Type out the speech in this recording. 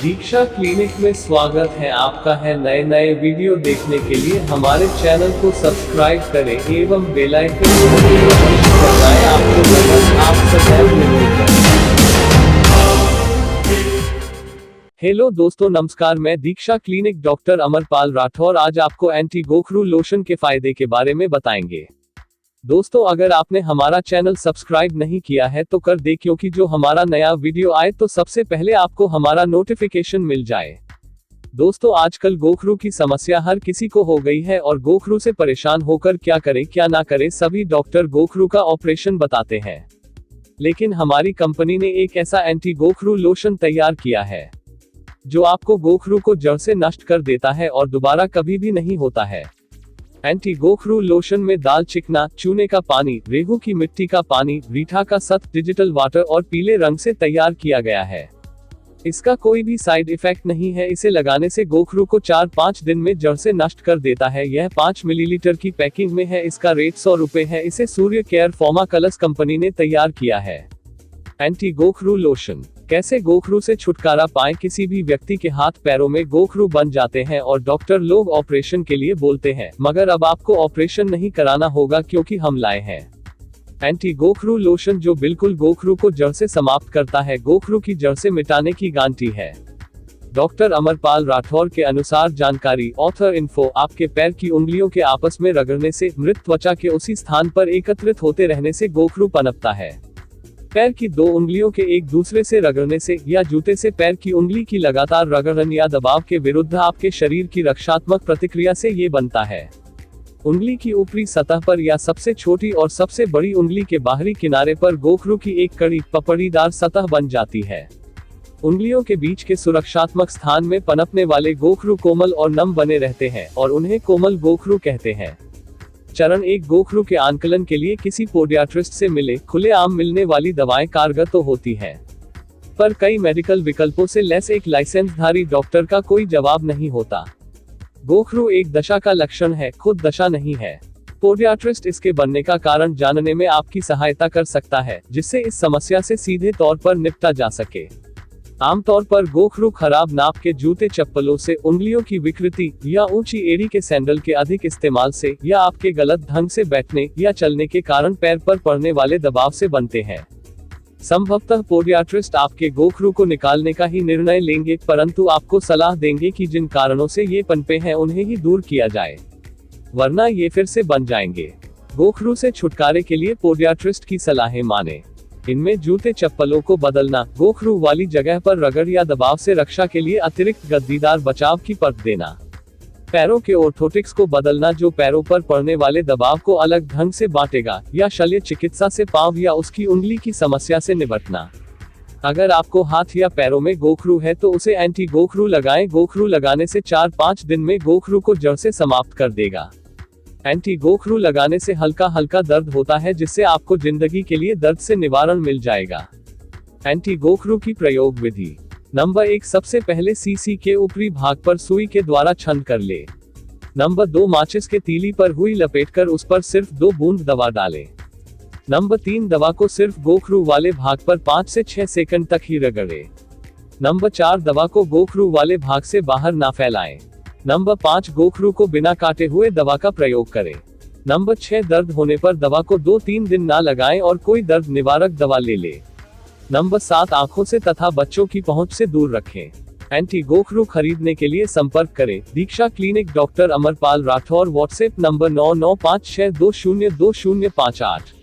दीक्षा clinic में स्वागत है आपका है। नए वीडियो देखने के लिए हमारे चैनल को सब्सक्राइब करें एवं बेल आइकन को अवश्य दबाएं। आपको मदद आप सदैव मिलते हैं। हेलो दोस्तों, नमस्कार। मैं दीक्षा क्लिनिक डॉक्टर अमरपाल राठौर आज आपको एंटी गोखरू लोशन के फायदे के बारे में बताएंगे। दोस्तों, अगर आपने हमारा चैनल सब्सक्राइब नहीं किया है तो कर दे, क्योंकि जो हमारा नया वीडियो आए तो सबसे पहले आपको हमारा नोटिफिकेशन मिल जाए। दोस्तों, आजकल गोखरू की समस्या हर किसी को हो गई है और गोखरू से परेशान होकर क्या करें क्या ना करें, सभी डॉक्टर गोखरू का ऑपरेशन बताते हैं। लेकिन हमारी कंपनी ने एक ऐसा एंटी गोखरू लोशन तैयार किया है जो आपको गोखरू को जड़ से नष्ट कर देता है और दोबारा कभी भी नहीं होता है। एंटी गोखरू लोशन में दाल चिकना, चूने का पानी, रेहू की मिट्टी का पानी, रीठा का सत्व, डिजिटल वाटर और पीले रंग से तैयार किया गया है। इसका कोई भी साइड इफेक्ट नहीं है। इसे लगाने से गोखरू को 4-5 दिन में जड़ से नष्ट कर देता है। यह 5 मिलीलीटर की पैकिंग में है। इसका रेट 100 रुपए है। इसे सूर्य केयर फॉर्माकलस कंपनी ने तैयार किया है। एंटी गोखरू लोशन। कैसे गोखरू से छुटकारा पाएं? किसी भी व्यक्ति के हाथ पैरों में गोखरू बन जाते हैं और डॉक्टर लोग ऑपरेशन के लिए बोलते हैं, मगर अब आपको ऑपरेशन नहीं कराना होगा, क्योंकि हम लाए हैं एंटी गोखरू लोशन जो बिल्कुल गोखरू को जड़ से समाप्त करता है। गोखरू की जड़ से मिटाने की गारंटी है। डॉक्टर अमरपाल राठौर के अनुसार जानकारी ऑथर इन्फो, आपके पैर की उंगलियों के आपस में रगड़ने से, मृत त्वचा के उसी स्थान पर एकत्रित होते रहने से गोखरू पनपता है। पैर की 2 उंगलियों के एक दूसरे से रगड़ने से या जूते से पैर की उंगली की लगातार रगड़न या दबाव के विरुद्ध आपके शरीर की रक्षात्मक प्रतिक्रिया से ये बनता है। उंगली की ऊपरी सतह पर या सबसे छोटी और सबसे बड़ी उंगली के बाहरी किनारे पर गोखरू की एक कड़ी पपड़ीदार सतह बन जाती है। उंगलियों के बीच के सुरक्षात्मक स्थान में पनपने वाले गोखरू कोमल और नम बने रहते हैं और उन्हें कोमल गोखरू कहते हैं। चरण 1, गोखरू के आंकलन के लिए किसी पोडियाट्रिस्ट से मिले। खुलेआम मिलने वाली दवाएं कारगर तो होती हैं, पर कई मेडिकल विकल्पों से लैस एक लाइसेंसधारी डॉक्टर का कोई जवाब नहीं होता। गोखरू एक दशा का लक्षण है, खुद दशा नहीं है। पोडियाट्रिस्ट इसके बनने का कारण जानने में आपकी सहायता कर सकता है, जिससे इस समस्या से सीधे तौर पर निपटा जा सके। आमतौर पर गोखरू खराब नाप के जूते चप्पलों से, उंगलियों की विकृति या ऊंची एड़ी के सैंडल के अधिक इस्तेमाल से, या आपके गलत ढंग से बैठने या चलने के कारण पैर पर पड़ने वाले दबाव से बनते हैं। संभवतः पोडियाट्रिस्ट आपके गोखरू को निकालने का ही निर्णय लेंगे, परंतु आपको सलाह देंगे कि जिन कारणों से ये पनपे हैं उन्हें ही दूर किया जाए, वरना ये फिर से बन जाएंगे। गोखरू से छुटकारे के लिए पोडियाट्रिस्ट की सलाहें माने। इनमें जूते चप्पलों को बदलना, गोखरू वाली जगह पर रगड़ या दबाव से रक्षा के लिए अतिरिक्त गद्दीदार बचाव की परत देना, पैरों के ऑर्थोटिक्स को बदलना जो पैरों पर पड़ने वाले दबाव को अलग ढंग से बांटेगा, या शल्य चिकित्सा से पांव या उसकी उंगली की समस्या से निपटना। अगर आपको हाथ या पैरों में गोखरू है तो उसे एंटी गोखरू लगाएं। गोखरू लगाने से 4-5 दिन में गोखरू को जड़ से समाप्त कर देगा। एंटी गोखरू लगाने से हल्का हल्का दर्द होता है, जिससे आपको जिंदगी के लिए दर्द से निवारण मिल जाएगा। एंटी गोखरू की प्रयोग विधि। नंबर 1, सबसे पहले सीसी के ऊपरी भाग पर सुई के द्वारा छंद कर ले। नंबर 2, माचिस के तीली पर हुई लपेटकर उस पर सिर्फ 2 बूंद दवा डालें। नंबर 3, दवा को सिर्फ गोखरू वाले भाग पर 5 से 6 सेकंड तक ही रगड़े। नंबर 4, दवा को गोखरू वाले भाग से बाहर ना फैलाएं। नंबर 5, गोखरू को बिना काटे हुए दवा का प्रयोग करें। नंबर 6, दर्द होने पर दवा को 2-3 दिन ना लगाएं और कोई दर्द निवारक दवा ले ले। नंबर 7, आंखों से तथा बच्चों की पहुंच से दूर रखें। एंटी गोखरू खरीदने के लिए संपर्क करें Diksha clinic doctor Amarpal Rathore. WhatsApp number 9956202058।